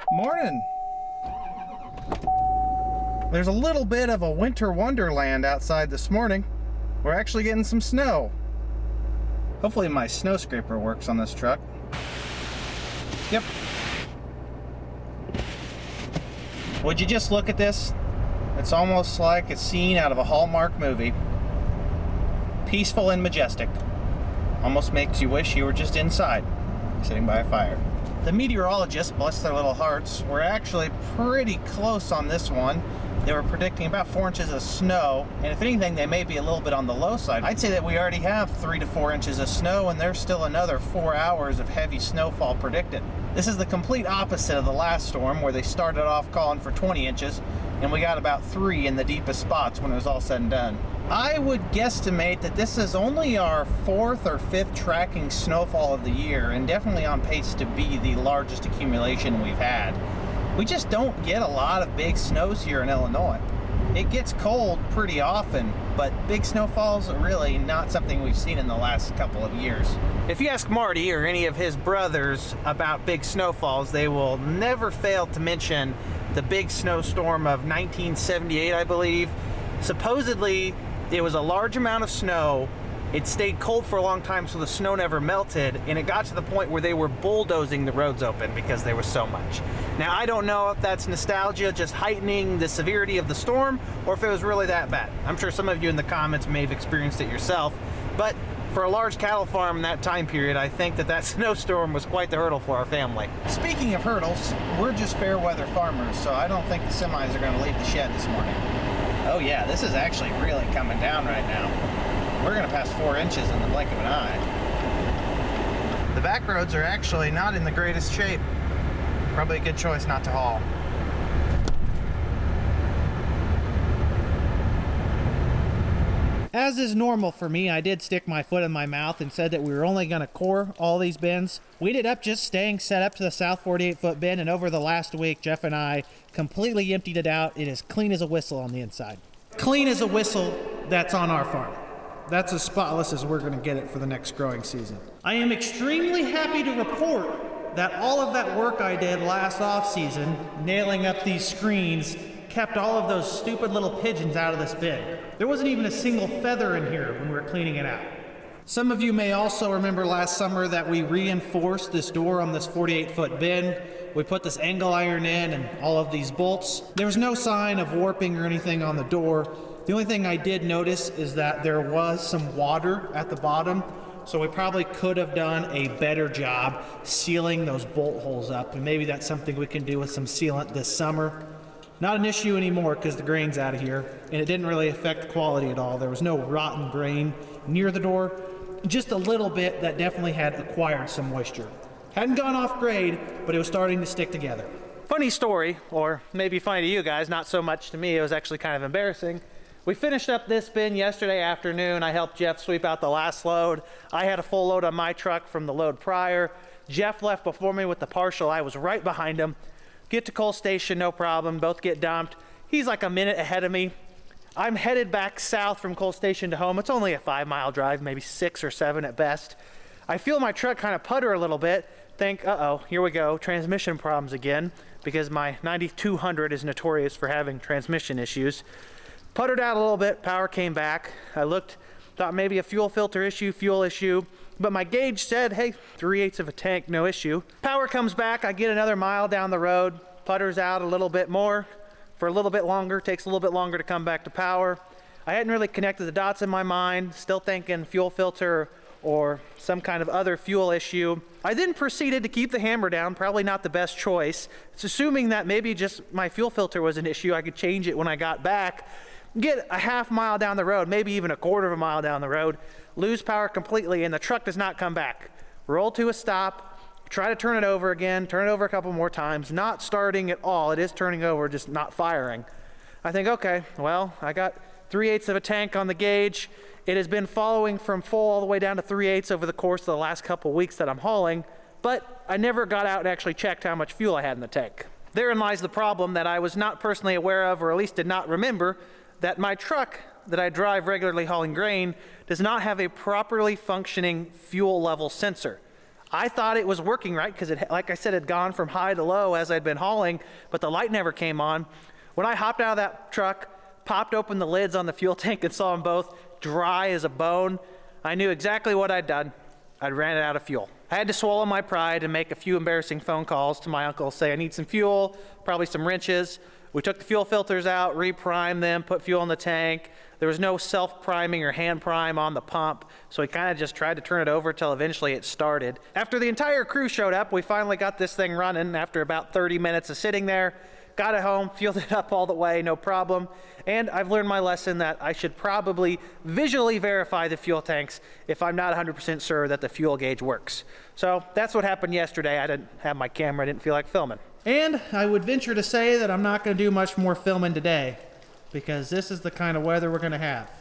Morning. There's a little bit of a winter wonderland outside this morning. We're actually getting some snow. Hopefully my snow scraper works on this truck. Yep. Would you just look at this? It's almost like a scene out of a Hallmark movie. Peaceful and majestic. Almost makes you wish you were just inside, sitting by a fire. The meteorologists, bless their little hearts, were actually pretty close on this one. They were predicting about 4 inches of snow, and if anything, they may be a little bit on the low side. I'd say that we already have 3 to 4 inches of snow, and there's still another 4 hours of heavy snowfall predicted. This is the complete opposite of the last storm, where they started off calling for 20 inches, and we got about 3 in the deepest spots when it was all said and done. I would guesstimate that this is only our 4th or 5th tracking snowfall of the year, and definitely on pace to be the largest accumulation we've had. We just don't get a lot of big snows here in Illinois. It gets cold pretty often, but big snowfalls are really not something we've seen in the last couple of years. If you ask Marty or any of his brothers about big snowfalls, they will never fail to mention the big snowstorm of 1978, I believe. Supposedly, it was a large amount of snow. It stayed cold for a long time, so the snow never melted, and it got to the point where they were bulldozing the roads open because there was so much. Now, I don't know if that's nostalgia just heightening the severity of the storm, or if it was really that bad. I'm sure some of you in the comments may have experienced it yourself, but for a large cattle farm in that time period, I think that snowstorm was quite the hurdle for our family. Speaking of hurdles, we're just fair weather farmers, so I don't think the semis are going to leave the shed this morning. Oh yeah, this is actually really coming down right now. We're going to pass 4 inches in the blink of an eye. The back roads are actually not in the greatest shape. Probably a good choice not to haul. As is normal for me, I did stick my foot in my mouth and said that we were only going to core all these bins. We ended up just staying set up to the south 48-foot bin, and over the last week, Jeff and I completely emptied it out. It is clean as a whistle on the inside. Clean as a whistle that's on our farm. That's as spotless as we're going to get it for the next growing season. I am extremely happy to report that all of that work I did last off-season, nailing up these screens, kept all of those stupid little pigeons out of this bin. There wasn't even a single feather in here when we were cleaning it out. Some of you may also remember last summer that we reinforced this door on this 48-foot bin. We put this angle iron in and all of these bolts. There was no sign of warping or anything on the door. The only thing I did notice is that there was some water at the bottom, so we probably could have done a better job sealing those bolt holes up, and maybe that's something we can do with some sealant this summer. Not an issue anymore because the grain's out of here, and it didn't really affect quality at all. There was no rotten grain near the door, just a little bit that definitely had acquired some moisture. Hadn't gone off grade, but it was starting to stick together. Funny story, or maybe funny to you guys, not so much to me. It was actually kind of embarrassing. We finished up this bin yesterday afternoon. I helped Jeff sweep out the last load. I had a full load on my truck from the load prior. Jeff left before me with the partial. I was right behind him. Get to Coal Station, no problem. Both get dumped. He's like a minute ahead of me. I'm headed back south from Coal Station to home. It's only a 5-mile drive, maybe 6 or 7 at best. I feel my truck kind of putter a little bit. Think, uh-oh, here we go, transmission problems again, because my 9200 is notorious for having transmission issues. Puttered out a little bit, power came back. I looked, thought maybe a fuel filter issue, fuel issue, but my gauge said, hey, 3/8 of a tank, no issue. Power comes back, I get another mile down the road, putters out a little bit more for a little bit longer, takes a little bit longer to come back to power. I hadn't really connected the dots in my mind, still thinking fuel filter or some kind of other fuel issue. I then proceeded to keep the hammer down, probably not the best choice. It's assuming that maybe just my fuel filter was an issue, I could change it when I got back. Get a half mile down the road, maybe even a quarter of a mile down the road, lose power completely, and the truck does not come back. Roll to a stop, try to turn it over again, turn it over a couple more times, not starting at all. It is turning over, just not firing. I think, okay, well, I got 3/8 of a tank on the gauge. It has been following from full all the way down to 3/8 over the course of the last couple weeks that I'm hauling, but I never got out and actually checked how much fuel I had in the tank. Therein lies the problem that I was not personally aware of, or at least did not remember, that my truck that I drive regularly hauling grain does not have a properly functioning fuel level sensor. I thought it was working right because it, like I said, had gone from high to low as I'd been hauling, but the light never came on. When I hopped out of that truck, popped open the lids on the fuel tank and saw them both dry as a bone, I knew exactly what I'd done. I'd ran out of fuel. I had to swallow my pride and make a few embarrassing phone calls to my uncle, say I need some fuel, probably some wrenches. We took the fuel filters out, reprimed them, put fuel in the tank. There was no self-priming or hand prime on the pump, so we kind of just tried to turn it over till eventually it started. After the entire crew showed up, we finally got this thing running after about 30 minutes of sitting there. Got it home, fueled it up all the way, no problem. And I've learned my lesson that I should probably visually verify the fuel tanks if I'm not 100% sure that the fuel gauge works. So that's what happened yesterday. I didn't have my camera, I didn't feel like filming. And I would venture to say that I'm not going to do much more filming today because this is the kind of weather we're going to have.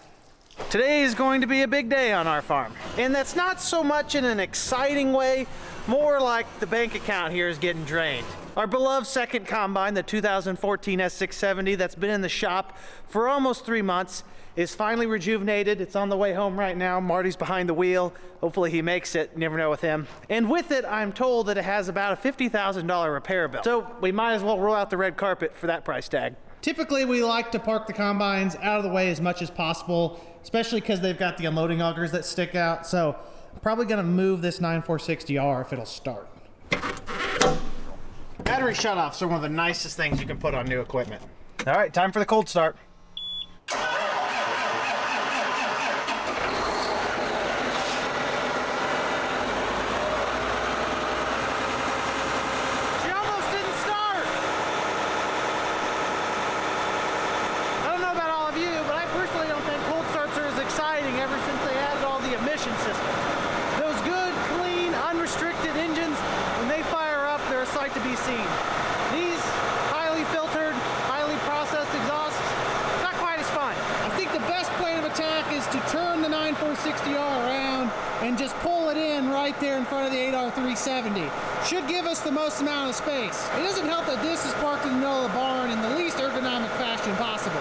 Today is going to be a big day on our farm. And that's not so much in an exciting way, more like the bank account here is getting drained. Our beloved second combine, the 2014 S670 that's been in the shop for almost 3 months, is finally rejuvenated. It's on the way home right now. Marty's behind the wheel. Hopefully he makes it. You never know with him. And with it, I'm told that it has about a $50,000 repair bill. So we might as well roll out the red carpet for that price tag. Typically, we like to park the combines out of the way as much as possible, especially because they've got the unloading augers that stick out. So I'm probably going to move this 9460R if it'll start. Battery shutoffs are one of the nicest things you can put on new equipment. All right, time for the cold start. And just pull it in right there in front of the 8R370. Should give us the most amount of space. It doesn't help that this is parked in the middle of the barn in the least ergonomic fashion possible.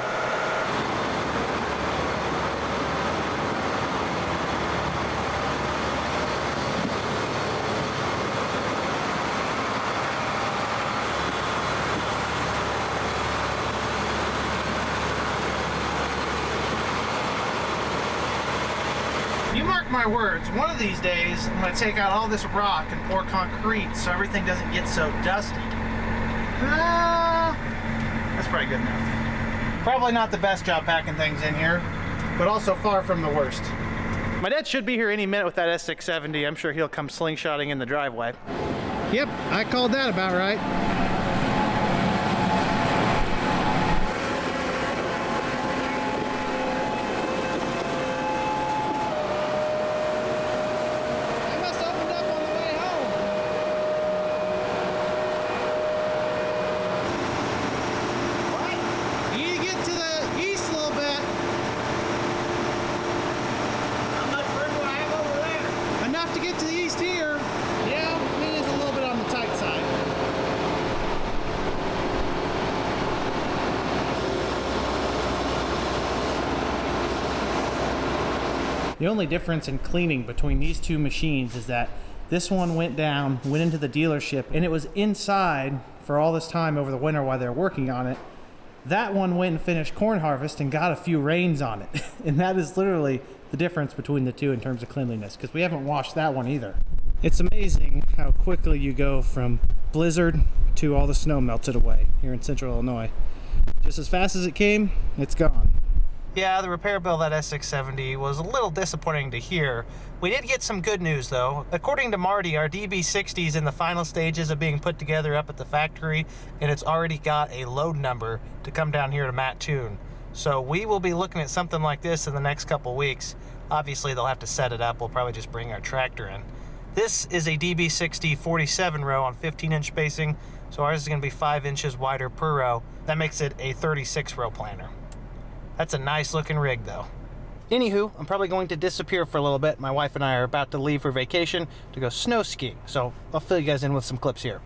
You mark my words, one of these days I'm going to take out all this rock and pour concrete so everything doesn't get so dusty. That's probably good enough. Probably not the best job packing things in here, but also far from the worst. My dad should be here any minute with that S670. I'm sure he'll come slingshotting in the driveway. Yep, I called that about right. The only difference in cleaning between these two machines is that this one went down, went into the dealership, and it was inside for all this time over the winter while they're working on it. That one went and finished corn harvest and got a few rains on it. And that is literally the difference between the two in terms of cleanliness, because we haven't washed that one either. It's amazing how quickly you go from blizzard to all the snow melted away here in central Illinois. Just as fast as it came, it's gone. Yeah, the repair bill of that S670 was a little disappointing to hear. We did get some good news though. According to Marty, our DB60 is in the final stages of being put together up at the factory, and it's already got a load number to come down here to Mattoon. So we will be looking at something like this in the next couple weeks. Obviously they'll have to set it up. We'll probably just bring our tractor in. This is a DB60 47 row on 15-inch spacing, so ours is going to be 5 inches wider per row. That makes it a 36 row planter. That's a nice looking rig though. Anywho, I'm probably going to disappear for a little bit. My wife and I are about to leave for vacation to go snow skiing, so I'll fill you guys in with some clips here.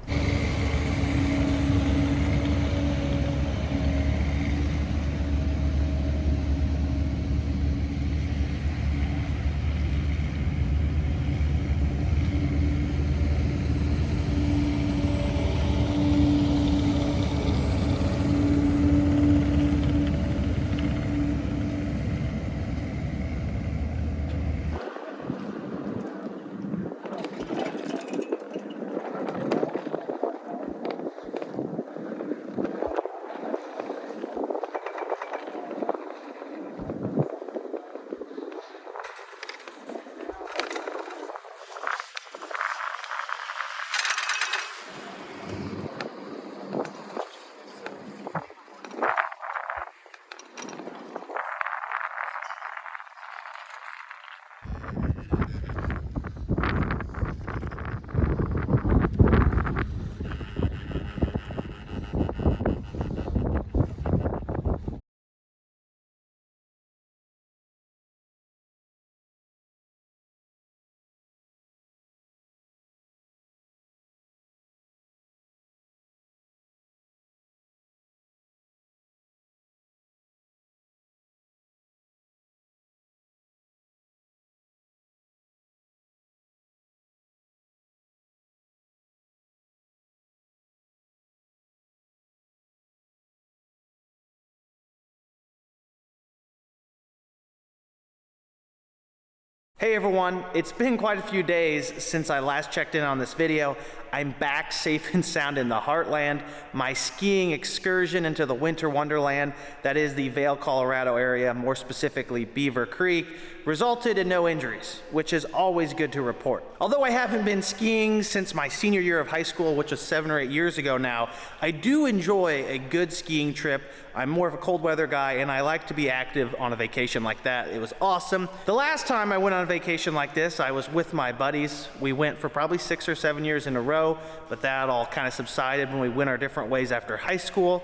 Hey everyone, it's been quite a few days since I last checked in on this video. I'm back safe and sound in the heartland. My skiing excursion into the winter wonderland, that is the Vail, Colorado area, more specifically Beaver Creek, resulted in no injuries, which is always good to report. Although I haven't been skiing since my senior year of high school, which was 7 or 8 years ago now, I do enjoy a good skiing trip. I'm more of a cold weather guy and I like to be active on a vacation like that. It was awesome. The last time I went on a vacation like this, I was with my buddies. We went for probably 6 or 7 years in a row, but that all kind of subsided when we went our different ways after high school.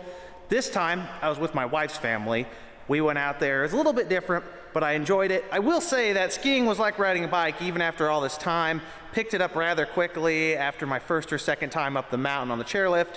This time, I was with my wife's family. We went out there. It's a little bit different, but I enjoyed it. I will say that skiing was like riding a bike even after all this time. Picked it up rather quickly after my first or second time up the mountain on the chairlift.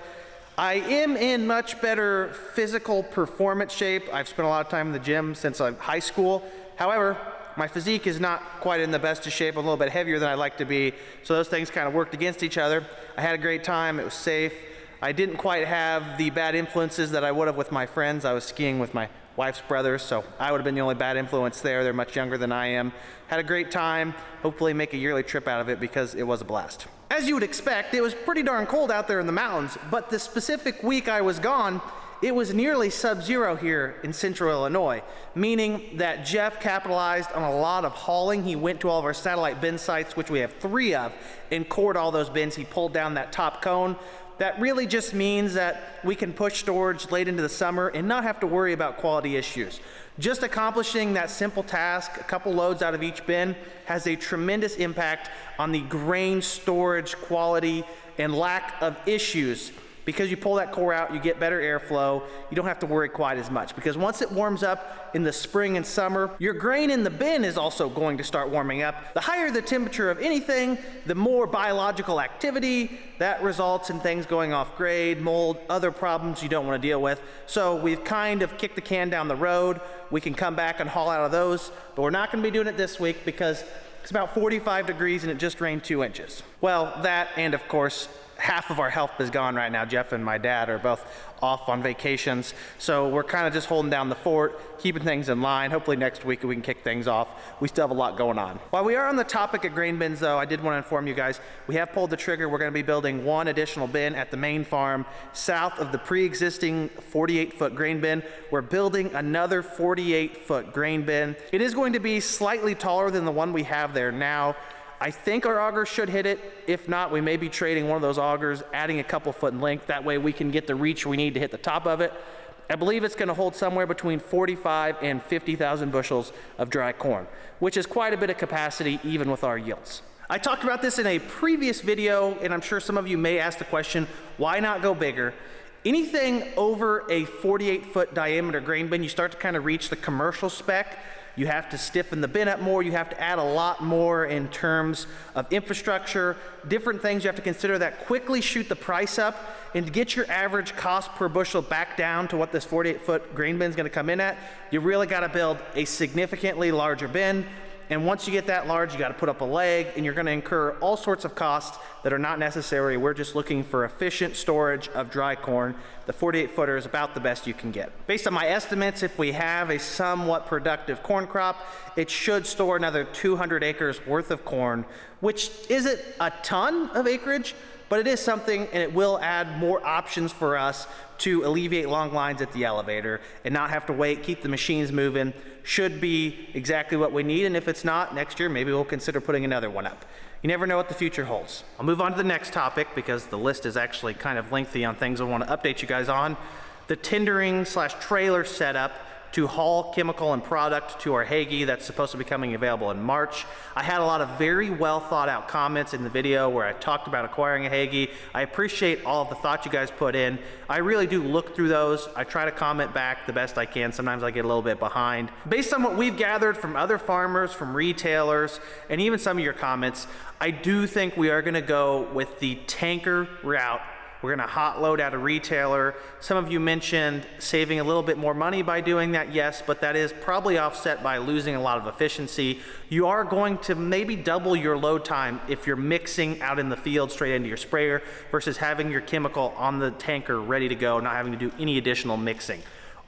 I am in much better physical performance shape. I've spent a lot of time in the gym since high school. However, my physique is not quite in the best of shape. I'm a little bit heavier than I'd like to be. So those things kind of worked against each other. I had a great time. It was safe. I didn't quite have the bad influences that I would have with my friends. I was skiing with my wife's brothers, so I would have been the only bad influence there. They're much younger than I am. Had a great time. Hopefully make a yearly trip out of it because it was a blast. As you would expect, it was pretty darn cold out there in the mountains, but the specific week I was gone, it was nearly sub-zero here in central Illinois, meaning that Jeff capitalized on a lot of hauling. He went to all of our satellite bin sites, which we have 3 of, and cored all those bins. He pulled down that top cone. That really just means that we can push storage late into the summer and not have to worry about quality issues. Just accomplishing that simple task, a couple loads out of each bin, has a tremendous impact on the grain storage quality and lack of issues. Because you pull that core out, you get better airflow. You don't have to worry quite as much. Because once it warms up in the spring and summer, your grain in the bin is also going to start warming up. The higher the temperature of anything, the more biological activity. That results in things going off grade, mold, other problems you don't want to deal with. So we've kind of kicked the can down the road. We can come back and haul out of those, but we're not going to be doing it this week because it's about 45 degrees and it just rained 2 inches. Well, that and of course, half of our help is gone right now. Jeff and my dad are both off on vacations. So we're kind of just holding down the fort, keeping things in line. Hopefully next week we can kick things off. We still have a lot going on. While we are on the topic of grain bins though, I did want to inform you guys, we have pulled the trigger. We're going to be building 1 additional bin at the main farm south of the pre-existing 48-foot grain bin. We're building another 48-foot grain bin. It is going to be slightly taller than the one we have there now. I think our auger should hit it. If not, we may be trading one of those augers, adding a couple foot in length. That way we can get the reach we need to hit the top of it. I believe it's going to hold somewhere between 45 and 50,000 bushels of dry corn, which is quite a bit of capacity even with our yields. I talked about this in a previous video, and I'm sure some of you may ask the question, why not go bigger? Anything over a 48-foot diameter grain bin, you start to kind of reach the commercial spec. You have to stiffen the bin up more. You have to add a lot more in terms of infrastructure, different things you have to consider that quickly shoot the price up. And to get your average cost per bushel back down to what this 48-foot grain bin is going to come in at, you really got to build a significantly larger bin. And once you get that large, you got to put up a leg, and you're going to incur all sorts of costs that are not necessary. We're just looking for efficient storage of dry corn. The 48-footer is about the best you can get. Based on my estimates, if we have a somewhat productive corn crop, it should store another 200 acres worth of corn, which isn't a ton of acreage, but it is something, and it will add more options for us to alleviate long lines at the elevator and not have to wait, keep the machines moving. Should be exactly what we need, and if it's not, next year maybe we'll consider putting another one up. You never know what the future holds. I'll move on to the next topic because the list is actually kind of lengthy on things I want to update you guys on. The tendering/trailer setup to haul chemical and product to our Hagee that's supposed to be coming available in March. I had a lot of very well thought out comments in the video where I talked about acquiring a Hagee. I appreciate all of the thought you guys put in. I really do look through those. I try to comment back the best I can. Sometimes I get a little bit behind. Based on what we've gathered from other farmers, from retailers, and even some of your comments, I do think we are gonna go with the tanker route. We're gonna hot load out a retailer. Some of you mentioned saving a little bit more money by doing that, yes, but that is probably offset by losing a lot of efficiency. You are going to maybe double your load time if you're mixing out in the field straight into your sprayer versus having your chemical on the tanker ready to go, not having to do any additional mixing.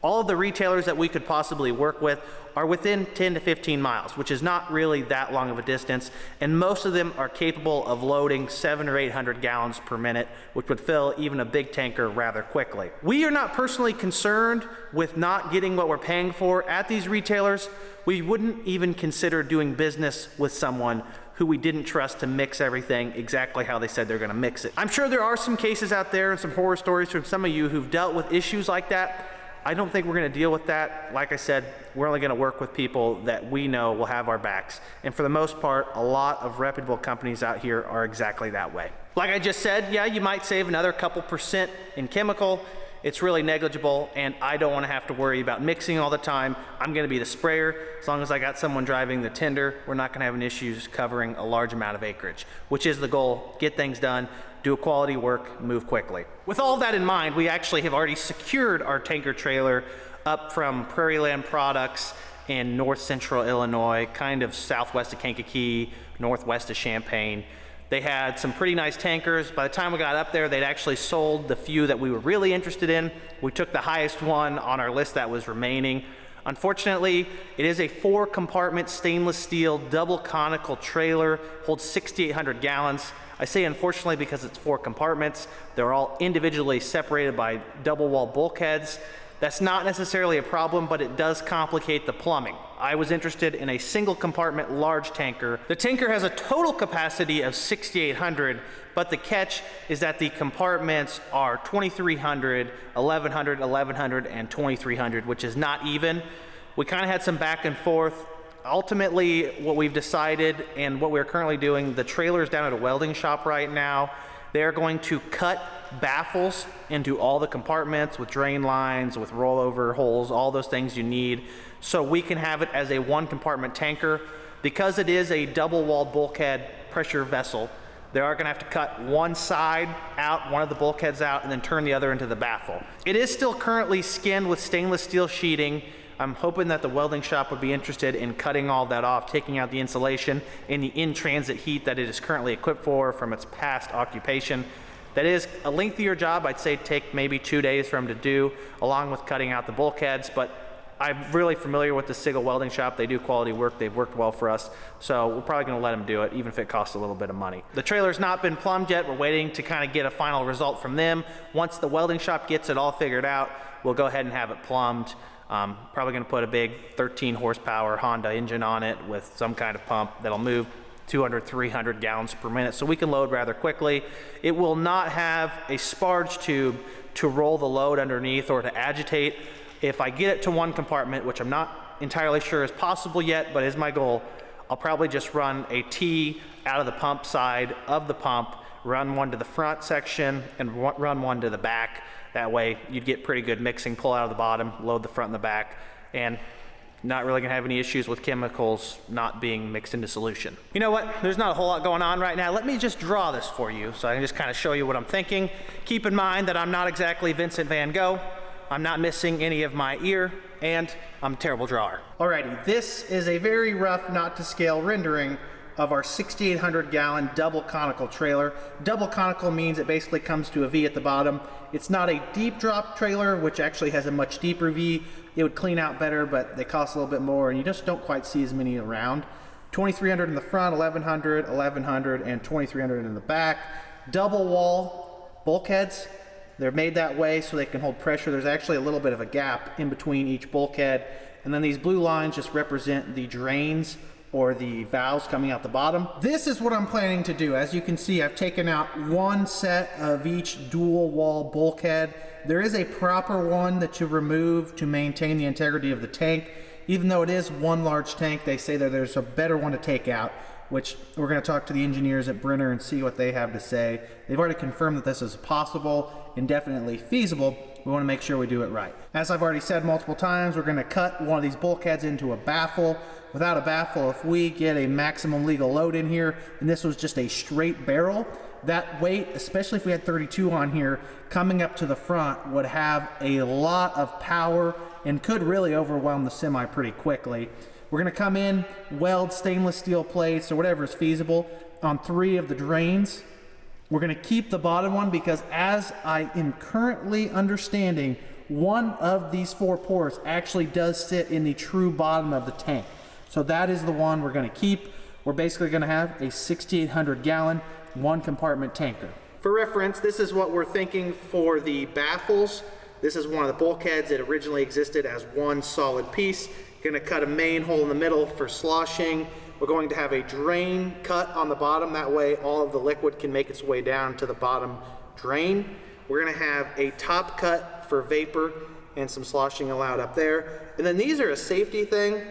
All of the retailers that we could possibly work with are within 10 to 15 miles, which is not really that long of a distance, and most of them are capable of loading 700 or 800 gallons per minute, which would fill even a big tanker rather quickly. We are not personally concerned with not getting what we're paying for at these retailers. We wouldn't even consider doing business with someone who we didn't trust to mix everything exactly how they said they're gonna mix it. I'm sure there are some cases out there and some horror stories from some of you who've dealt with issues like that. I don't think we're gonna deal with that. Like I said, we're only gonna work with people that we know will have our backs. And for the most part, a lot of reputable companies out here are exactly that way. Like I just said, yeah, you might save another couple percent in chemical. It's really negligible, and I don't wanna have to worry about mixing all the time. I'm gonna be the sprayer. As long as I got someone driving the tender, we're not gonna have any issues covering a large amount of acreage, which is the goal. Get things done, do a quality work, move quickly. With all that in mind, we actually have already secured our tanker trailer up from Prairie Land Products in north central Illinois, kind of southwest of Kankakee, northwest of Champaign. They had some pretty nice tankers. By the time we got up there, they'd actually sold the few that we were really interested in. We took the highest one on our list that was remaining. Unfortunately, it is a 4-compartment stainless steel double conical trailer, holds 6,800 gallons. I say unfortunately because it's 4 compartments. They're all individually separated by double wall bulkheads. That's not necessarily a problem, but it does complicate the plumbing. I was interested in a single compartment large tanker. The tanker has a total capacity of 6,800, but the catch is that the compartments are 2,300, 1,100, 1,100, and 2,300, which is not even. We kind of had some back and forth. Ultimately, what we've decided and what we're currently doing, the trailer is down at a welding shop right now. They're going to cut baffles into all the compartments with drain lines, with rollover holes, all those things you need, so we can have it as a 1-compartment tanker. Because it is a double-walled bulkhead pressure vessel, they are gonna have to cut one side out, one of the bulkheads out, and then turn the other into the baffle. It is still currently skinned with stainless steel sheeting. I'm hoping that the welding shop would be interested in cutting all that off, taking out the insulation and the in-transit heat that it is currently equipped for from its past occupation. That is a lengthier job. I'd say take maybe 2 days for them to do, along with cutting out the bulkheads, but I'm really familiar with the Sigel welding shop. They do quality work. They've worked well for us, so we're probably gonna let them do it, even if it costs a little bit of money. The trailer's not been plumbed yet. We're waiting to kind of get a final result from them. Once the welding shop gets it all figured out, we'll go ahead and have it plumbed. Probably gonna put a big 13 horsepower Honda engine on it with some kind of pump that'll move 200, 300 gallons per minute, so we can load rather quickly. It will not have a sparge tube to roll the load underneath or to agitate. If I get it to 1 compartment, which I'm not entirely sure is possible yet, but is my goal, I'll probably just run a T out of the pump side of the pump, run one to the front section, and run one to the back. That way you'd get pretty good mixing, pull out of the bottom, load the front and the back, and not really gonna have any issues with chemicals not being mixed into solution. You know what, there's not a whole lot going on right now. Let me just draw this for you so I can just kind of show you what I'm thinking. Keep in mind that I'm not exactly Vincent van Gogh. I'm not missing any of my ear, and I'm a terrible drawer. Alrighty, this is a very rough, not to scale rendering of our 6,800 gallon double conical trailer. Double conical means it basically comes to a V at the bottom. It's not a deep drop trailer, which actually has a much deeper V. It would clean out better, but they cost a little bit more, and you just don't quite see as many around. 2,300 in the front, 1,100, 1,100, and 2,300 in the back. Double wall bulkheads. They're made that way so they can hold pressure. There's actually a little bit of a gap in between each bulkhead. And then these blue lines just represent the drains or the valves coming out the bottom. This is what I'm planning to do. As you can see, I've taken out one set of each dual wall bulkhead. There is a proper one that you remove to maintain the integrity of the tank. Even though it is one large tank, they say that there's a better one to take out, which we're gonna talk to the engineers at Brenner and see what they have to say. They've already confirmed that this is possible and definitely feasible. We wanna make sure we do it right. As I've already said multiple times, we're gonna cut one of these bulkheads into a baffle. Without a baffle, if we get a maximum legal load in here, and this was just a straight barrel, that weight, especially if we had 32 on here, coming up to the front would have a lot of power and could really overwhelm the semi pretty quickly. We're gonna come in, weld stainless steel plates or whatever is feasible on 3 of the drains. We're gonna keep the bottom one because as I am currently understanding, one of these 4 pores actually does sit in the true bottom of the tank. So that is the one we're going to keep. We're basically going to have a 6,800 gallon, 1 compartment tanker. For reference, this is what we're thinking for the baffles. This is one of the bulkheads. It originally existed as one solid piece. Going to cut a main hole in the middle for sloshing. We're going to have a drain cut on the bottom. That way all of the liquid can make its way down to the bottom drain. We're going to have a top cut for vapor and some sloshing allowed up there. And then these are a safety thing.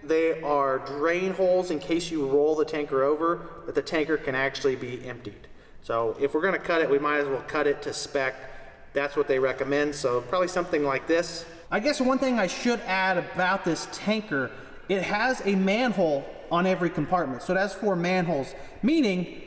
They are drain holes in case you roll the tanker over, that the tanker can actually be emptied. So if we're going to cut it, we might as well cut it to spec. That's what they recommend. So probably something like this. I guess one thing I should add about this tanker, it has a manhole on every compartment. So it has 4 manholes, meaning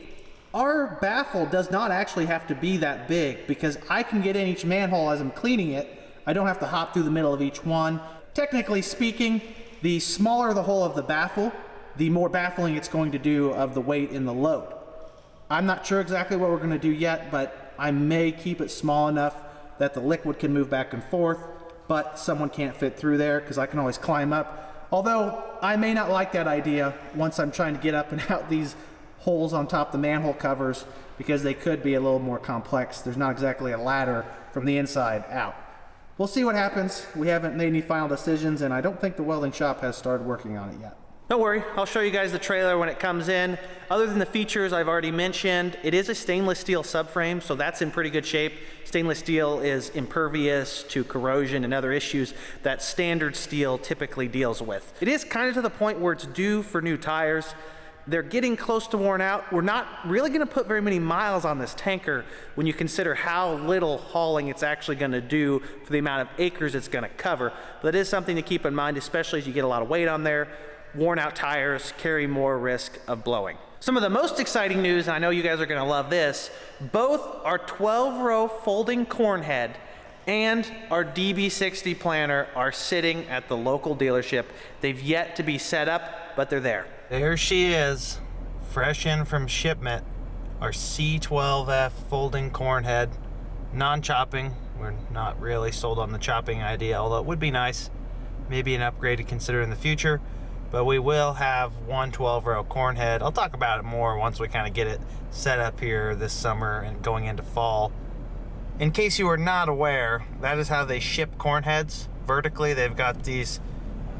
our baffle does not actually have to be that big, because I can get in each manhole as I'm cleaning it. I don't have to hop through the middle of each one. Technically speaking, the smaller the hole of the baffle, the more baffling it's going to do of the weight in the load. I'm not sure exactly what we're going to do yet, but I may keep it small enough that the liquid can move back and forth, but someone can't fit through there because I can always climb up. Although I may not like that idea once I'm trying to get up and out these holes on top the manhole covers, because they could be a little more complex. There's not exactly a ladder from the inside out. We'll see what happens. We haven't made any final decisions, and I don't think the welding shop has started working on it yet. Don't worry, I'll show you guys the trailer when it comes in. Other than the features I've already mentioned, it is a stainless steel subframe, so that's in pretty good shape. Stainless steel is impervious to corrosion and other issues that standard steel typically deals with. It is kind of to the point where it's due for new tires. They're getting close to worn out. We're not really going to put very many miles on this tanker when you consider how little hauling it's actually going to do for the amount of acres it's going to cover. But it is something to keep in mind, especially as you get a lot of weight on there. Worn out tires carry more risk of blowing. Some of the most exciting news, and I know you guys are going to love this, both our 12-row folding corn head and our DB60 planter are sitting at the local dealership. They've yet to be set up, but they're there. There she is, fresh in from shipment, our C12F folding corn head, non-chopping. We're not really sold on the chopping idea, although it would be nice, maybe an upgrade to consider in the future. But we will have one 12-row corn head. I'll talk about it more once we kind of get it set up here this summer and going into fall. In case you were not aware, that is how they ship corn heads vertically. They've got these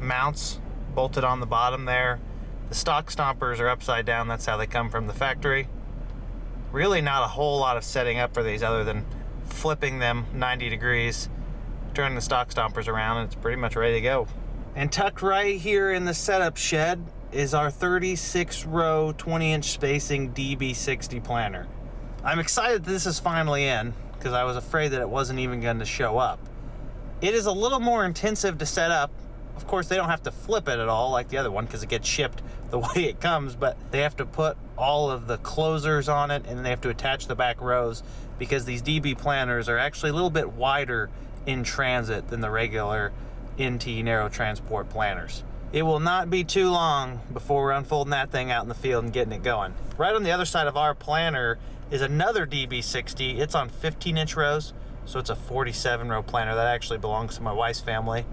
mounts bolted on the bottom there. The stock stompers are upside down. That's how they come from the factory. Really not a whole lot of setting up for these other than flipping them 90 degrees, turning the stock stompers around, and it's pretty much ready to go. And tucked right here in the setup shed is our 36-row, 20-inch spacing DB60 planter. I'm excited that this is finally in, because I was afraid that it wasn't even going to show up. It is a little more intensive to set up. Of course, they don't have to flip it at all like the other one, because it gets shipped the way it comes, but they have to put all of the closers on it, and then they have to attach the back rows, because these DB planters are actually a little bit wider in transit than the regular NT narrow transport planters. It will not be too long before we're unfolding that thing out in the field and getting it going. Right on the other side of our planter is another DB60. It's on 15-inch rows, so it's a 47-row planter. That actually belongs to my wife's family.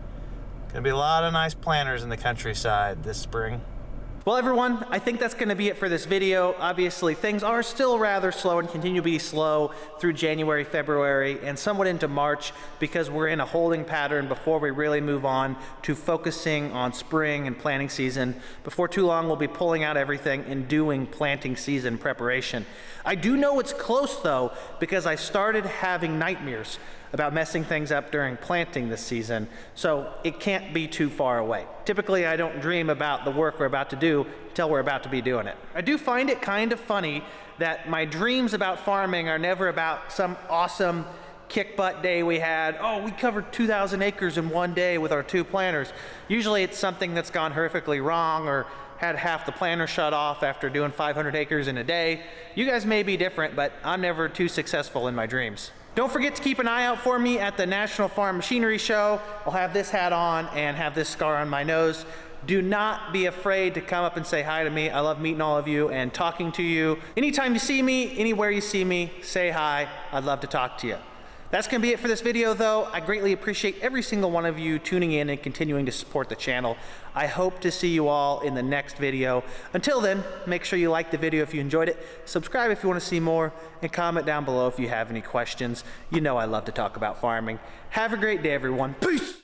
Gonna be a lot of nice planters in the countryside this spring. Well, everyone, I think that's going to be it for this video. Obviously, things are still rather slow and continue to be slow through January, February, and somewhat into March, because we're in a holding pattern before we really move on to focusing on spring and planting season. Before too long, we'll be pulling out everything and doing planting season preparation. I do know it's close, though, because I started having nightmares about messing things up during planting this season, so it can't be too far away. Typically, I don't dream about the work we're about to do until we're about to be doing it. I do find it kind of funny that my dreams about farming are never about some awesome kick butt day we had. Oh, we covered 2,000 acres in one day with our 2 planters. Usually it's something that's gone horrifically wrong, or had half the planter shut off after doing 500 acres in a day. You guys may be different, but I'm never too successful in my dreams. Don't forget to keep an eye out for me at the National Farm Machinery Show. I'll have this hat on and have this scar on my nose. Do not be afraid to come up and say hi to me. I love meeting all of you and talking to you. Anytime you see me, anywhere you see me, say hi. I'd love to talk to you. That's gonna be it for this video though. I greatly appreciate every single one of you tuning in and continuing to support the channel. I hope to see you all in the next video. Until then, make sure you like the video if you enjoyed it, subscribe if you want to see more, and comment down below if you have any questions. You know I love to talk about farming. Have a great day, everyone. Peace!